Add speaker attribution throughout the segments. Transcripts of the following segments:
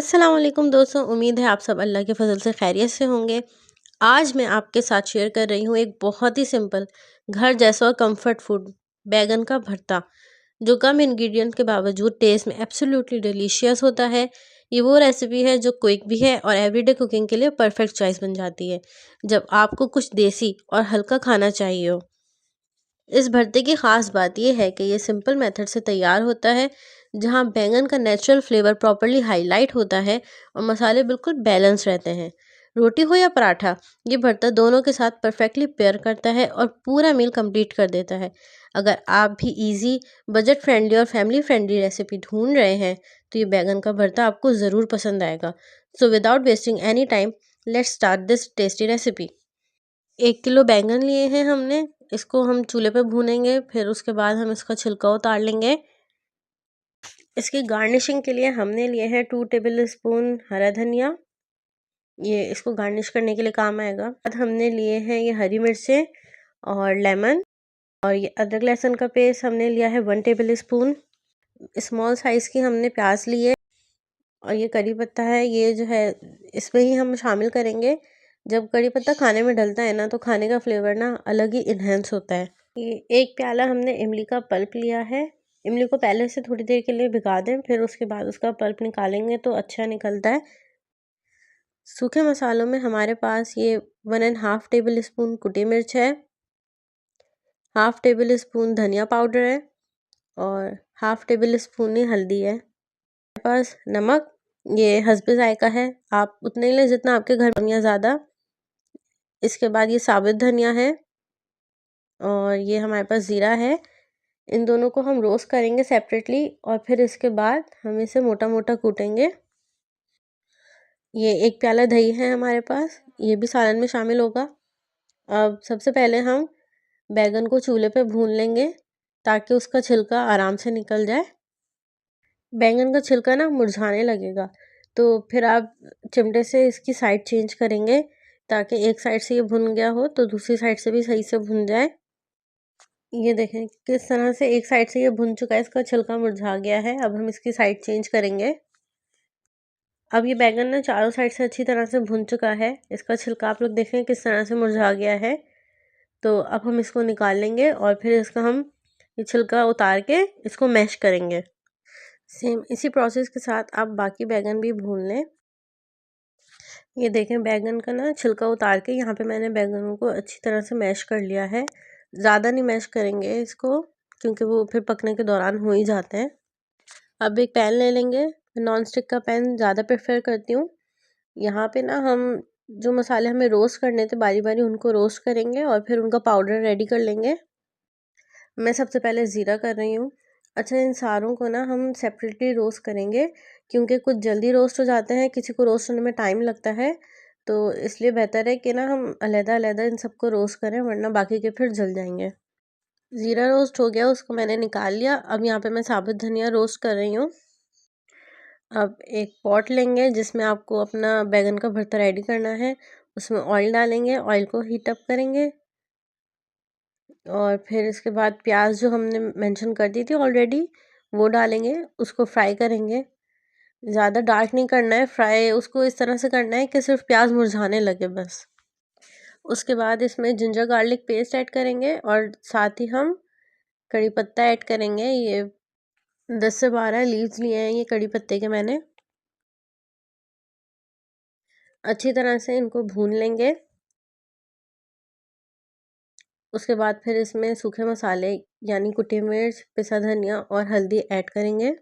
Speaker 1: अस्सलाम वालेकुम दोस्तों, उम्मीद है आप सब अल्लाह के फजल से खैरियत से होंगे। आज मैं आपके साथ शेयर कर रही हूँ एक बहुत ही सिंपल घर जैसा और कंफर्ट फूड बैगन का भरता, जो कम इंग्रेडिएंट के बावजूद टेस्ट में एब्सोल्युटली डिलीशियस होता है। ये वो रेसिपी है जो क्विक भी है और एवरीडे कुकिंग के लिए परफेक्ट चॉइस बन जाती है जब आपको कुछ देसी और हल्का खाना चाहिए हो। इस भरते की ख़ास बात यह है कि ये सिंपल मेथड से तैयार होता है, जहाँ बैंगन का नेचुरल फ्लेवर प्रॉपर्ली हाईलाइट होता है और मसाले बिल्कुल बैलेंस रहते हैं। रोटी हो या पराठा, ये भरता दोनों के साथ परफेक्टली पेयर करता है और पूरा मील कंप्लीट कर देता है। अगर आप भी इजी, बजट फ्रेंडली और फैमिली फ्रेंडली रेसिपी ढूंढ रहे हैं, तो ये बैंगन का भरता आपको ज़रूर पसंद आएगा। So without wasting any time, let's start this tasty recipe. 1 kilo बैंगन लिए हैं हमने। इसको हम चूल्हे पे भूनेंगे, फिर उसके बाद हम इसका छिलका उतार लेंगे। इसकी गार्निशिंग के लिए हमने लिए हैं 2 टेबल स्पून हरा धनिया, ये इसको गार्निश करने के लिए काम आएगा। बाद हमने लिए हैं ये हरी मिर्चें और लेमन, और ये अदरक लहसुन का पेस्ट हमने लिया है 1 टेबल स्पून। स्मॉल साइज़ की हमने प्याज ली है, और ये करी पत्ता है, ये जो है इसमें ही हम शामिल करेंगे। जब करी पत्ता खाने में डलता है ना, तो खाने का फ्लेवर ना अलग ही इन्हेंस होता है। ये 1 प्याला हमने इमली का पल्प लिया है। इमली को पहले से थोड़ी देर के लिए भिगा दें, फिर उसके बाद उसका पल्प निकालेंगे तो अच्छा निकलता है। सूखे मसालों में हमारे पास ये 1.5 टेबल स्पून कुटी मिर्च है, 1/2 टेबल स्पून धनिया पाउडर है, और 1/2 टेबल स्पून ही हल्दी है। हमारे पास नमक, ये हस्बे जायका है, आप उतने ही लें जितना आपके घर में, या ज़्यादा। इसके बाद ये साबुत धनिया है, और ये हमारे पास ज़ीरा है। इन दोनों को हम रोस्ट करेंगे सेपरेटली, और फिर इसके बाद हम इसे मोटा मोटा कूटेंगे। ये 1 प्याला दही है हमारे पास, ये भी सालन में शामिल होगा। अब सबसे पहले हम बैगन को चूल्हे पे भून लेंगे, ताकि उसका छिलका आराम से निकल जाए। बैंगन का छिलका ना मुरझाने लगेगा, तो फिर आप चिमटे से इसकी साइड चेंज करेंगे, ताकि एक साइड से ये भुन गया हो तो दूसरी साइड से भी सही से भुन जाए। ये देखें किस तरह से एक साइड से ये भुन चुका है, इसका छिलका मुरझा गया है। अब हम इसकी साइड चेंज करेंगे। अब ये बैंगन ना चारों साइड से अच्छी तरह से भुन चुका है, इसका छिलका आप लोग देखें किस तरह से मुरझा गया है। तो अब हम इसको निकाल लेंगे, और फिर इसका हम ये छिलका उतार के इसको मैश करेंगे। सेम इसी प्रोसेस के साथ आप बाकी बैगन भी भून लें। ये देखें बैगन का ना छिलका उतार के यहाँ पे मैंने बैगनों को अच्छी तरह से मैश कर लिया है। ज़्यादा नहीं मैश करेंगे इसको, क्योंकि वो फिर पकने के दौरान हो ही जाते हैं। अब एक पैन ले लेंगे, नॉन स्टिक का पैन ज़्यादा प्रेफर करती हूँ। यहाँ पे ना हम जो मसाले हमें रोस्ट करने थे बारी बारी, उनको रोस्ट करेंगे और फिर उनका पाउडर रेडी कर लेंगे। मैं सबसे पहले ज़ीरा कर रही हूँ। अच्छा, इन सारों को ना हम सेपरेटली रोस्ट करेंगे, क्योंकि कुछ जल्दी रोस्ट हो जाते हैं, किसी को रोस्ट होने में टाइम लगता है। तो इसलिए बेहतर है कि ना हम अलग-अलग इन सबको रोस्ट करें, वरना बाकी के फिर जल जाएंगे। ज़ीरा रोस्ट हो गया, उसको मैंने निकाल लिया। अब यहाँ पे मैं साबुत धनिया रोस्ट कर रही हूँ। अब एक पॉट लेंगे जिसमें आपको अपना बैगन का भरता रेडी करना है। उसमें ऑयल डालेंगे, ऑयल को हीट अप करेंगे, और फिर इसके बाद प्याज जो हमने मेंशन कर दी थी ऑलरेडी, वो डालेंगे, उसको फ्राई करेंगे। ज़्यादा डार्क नहीं करना है फ्राई, उसको इस तरह से करना है कि सिर्फ प्याज मुरझाने लगे बस। उसके बाद इसमें जिंजर गार्लिक पेस्ट ऐड करेंगे, और साथ ही हम कड़ी पत्ता ऐड करेंगे। ये 10 से 12 लीव्स लिए हैं ये कड़ी पत्ते के मैंने। अच्छी तरह से इनको भून लेंगे। उसके बाद फिर इसमें सूखे मसाले यानी कुटी मिर्च, पिसा धनिया और हल्दी ऐड करेंगे।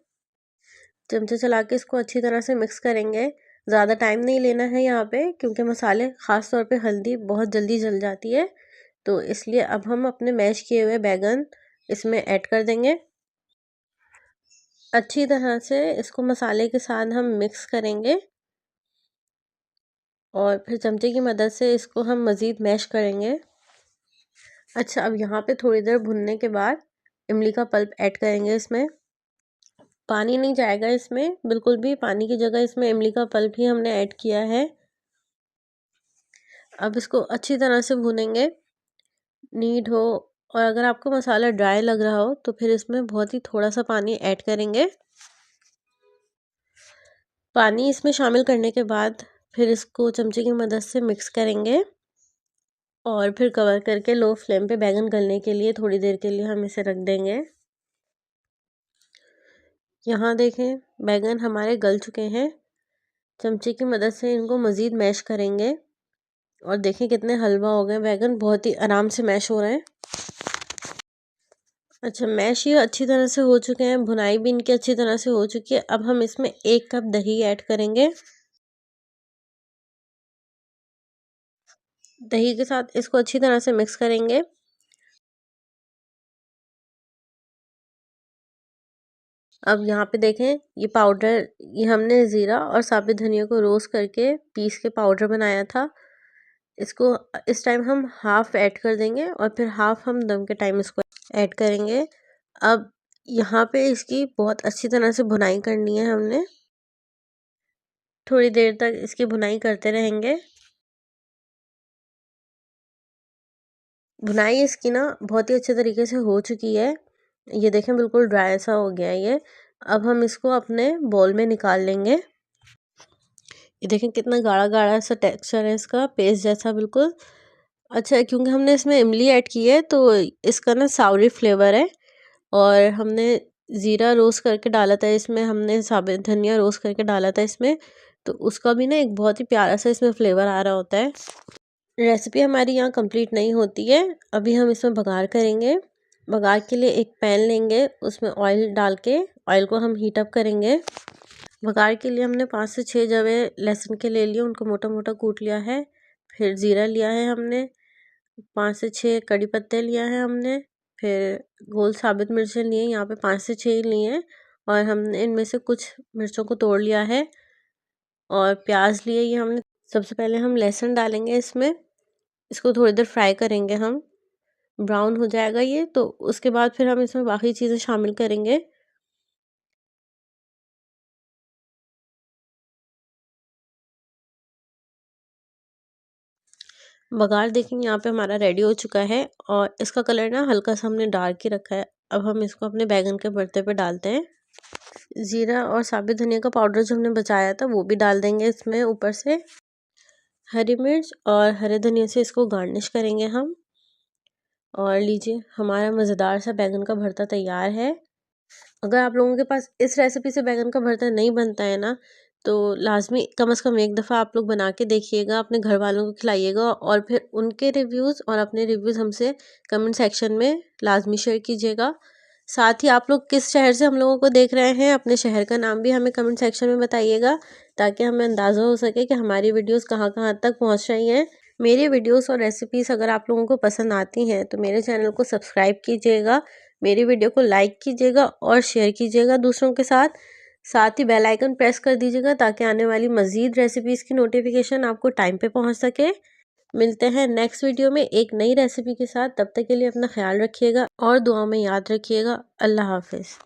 Speaker 1: चमचे चला के इसको अच्छी तरह से मिक्स करेंगे। ज़्यादा टाइम नहीं लेना है यहाँ पे, क्योंकि मसाले, ख़ास तौर पे हल्दी, बहुत जल्दी जल जाती है। तो इसलिए अब हम अपने मैश किए हुए बैगन इसमें ऐड कर देंगे। अच्छी तरह से इसको मसाले के साथ हम मिक्स करेंगे, और फिर चमचे की मदद से इसको हम मज़ीद मैश करेंगे। अच्छा, अब यहाँ पे थोड़ी देर भुनने के बाद इमली का पल्प ऐड करेंगे इसमें। पानी नहीं जाएगा इसमें बिल्कुल भी, पानी की जगह इसमें इमली का पल्प ही हमने ऐड किया है। अब इसको अच्छी तरह से भूनेंगे, नीड हो। और अगर आपको मसाला ड्राई लग रहा हो तो फिर इसमें बहुत ही थोड़ा सा पानी ऐड करेंगे। पानी इसमें शामिल करने के बाद फिर इसको चमचे की मदद से मिक्स करेंगे और फिर कवर करके लो फ्लेम पे बैंगन गलने के लिए थोड़ी देर के लिए हम इसे रख देंगे। यहाँ देखें बैंगन हमारे गल चुके हैं। चमचे की मदद से इनको मज़ीद मैश करेंगे और देखें कितने हलवा हो गए बैंगन, बहुत ही आराम से मैश हो रहे हैं। अच्छा, मैश ये अच्छी तरह से हो चुके हैं, भुनाई भी इनकी अच्छी तरह से हो चुकी है। अब हम इसमें 1 कप दही ऐड करेंगे। दही के साथ इसको अच्छी तरह से मिक्स करेंगे। अब यहाँ पे देखें ये पाउडर, ये हमने ज़ीरा और साबित धनिया को रोस्ट करके पीस के पाउडर बनाया था। इसको इस टाइम हम हाफ़ ऐड कर देंगे और फिर हाफ़ हम दम के टाइम इसको ऐड करेंगे। अब यहाँ पे इसकी बहुत अच्छी तरह से भुनाई करनी है हमने। थोड़ी देर तक इसकी भुनाई करते रहेंगे। भुनाई इसकी ना बहुत ही अच्छे तरीके से हो चुकी है। ये देखें बिल्कुल ड्राई सा हो गया है ये। अब हम इसको अपने बाउल में निकाल लेंगे। ये देखें कितना गाढ़ा गाढ़ा सा टेक्सचर है इसका, पेस्ट जैसा बिल्कुल। अच्छा, क्योंकि हमने इसमें इमली ऐड की है तो इसका ना सावरी फ्लेवर है। और हमने ज़ीरा रोस्ट करके डाला था इसमें, हमने साबित धनिया रोस्ट करके डाला था इसमें, तो उसका भी ना एक बहुत ही प्यारा सा इसमें फ्लेवर आ रहा होता है। रेसिपी हमारी यहाँ कंप्लीट नहीं होती है। अभी हम इसमें बघार करेंगे। बघार के लिए एक पैन लेंगे, उसमें ऑयल डाल के ऑयल को हम हीट अप करेंगे। बघार के लिए हमने 5 से 6 जवे लहसुन के ले लिए, उनको मोटा मोटा कूट लिया है। फिर ज़ीरा लिया है हमने, 5 से 6 कड़ी पत्ते लिया है हमने। फिर गोल साबित मिर्चें लिए, यहाँ पे 5 से 6 लिए हैं। और हमने इनमें से कुछ मिर्चों को तोड़ लिया है। और प्याज लिए ये हमने। सबसे पहले हम लहसुन डालेंगे इसमें, इसको थोड़ी देर फ्राई करेंगे हम। ब्राउन हो जाएगा ये तो उसके बाद फिर हम इसमें बाकी चीज़ें शामिल करेंगे। बघार देखेंगे यहाँ पे हमारा रेडी हो चुका है और इसका कलर ना हल्का सा हमने डार्क ही रखा है। अब हम इसको अपने बैंगन के भरते पे डालते हैं। ज़ीरा और साबित धनिया का पाउडर जो हमने बचाया था वो भी डाल देंगे इसमें ऊपर से। हरी मिर्च और हरे धनिया से इसको गार्निश करेंगे हम। और लीजिए हमारा मज़ेदार सा बैंगन का भरता तैयार है। अगर आप लोगों के पास इस रेसिपी से बैंगन का भरता नहीं बनता है ना, तो लाज़मी कम से कम एक दफ़ा आप लोग बना के देखिएगा, अपने घर वालों को खिलाइएगा और फिर उनके रिव्यूज़ और अपने रिव्यूज़ हमसे कमेंट सेक्शन में लाज़मी शेयर कीजिएगा। साथ ही आप लोग किस शहर से हम लोगों को देख रहे हैं, अपने शहर का नाम भी हमें कमेंट सेक्शन में बताइएगा, ताकि हमें अंदाज़ा हो सके कि हमारी वीडियोज़ कहाँ कहाँ तक पहुँच रही हैं। मेरी वीडियोज़ और रेसिपीज़ अगर आप लोगों को पसंद आती हैं तो मेरे चैनल को सब्सक्राइब कीजिएगा, मेरी वीडियो को लाइक कीजिएगा और शेयर कीजिएगा दूसरों के साथ। साथ ही बेल आइकन प्रेस कर दीजिएगा ताकि आने वाली मज़ीद रेसिपीज़ की नोटिफिकेशन आपको टाइम पे पहुंच सके। मिलते हैं नेक्स्ट वीडियो में एक नई रेसिपी के साथ। तब तक के लिए अपना ख्याल रखिएगा और दुआ में याद रखिएगा। अल्लाह हाफ़िज़।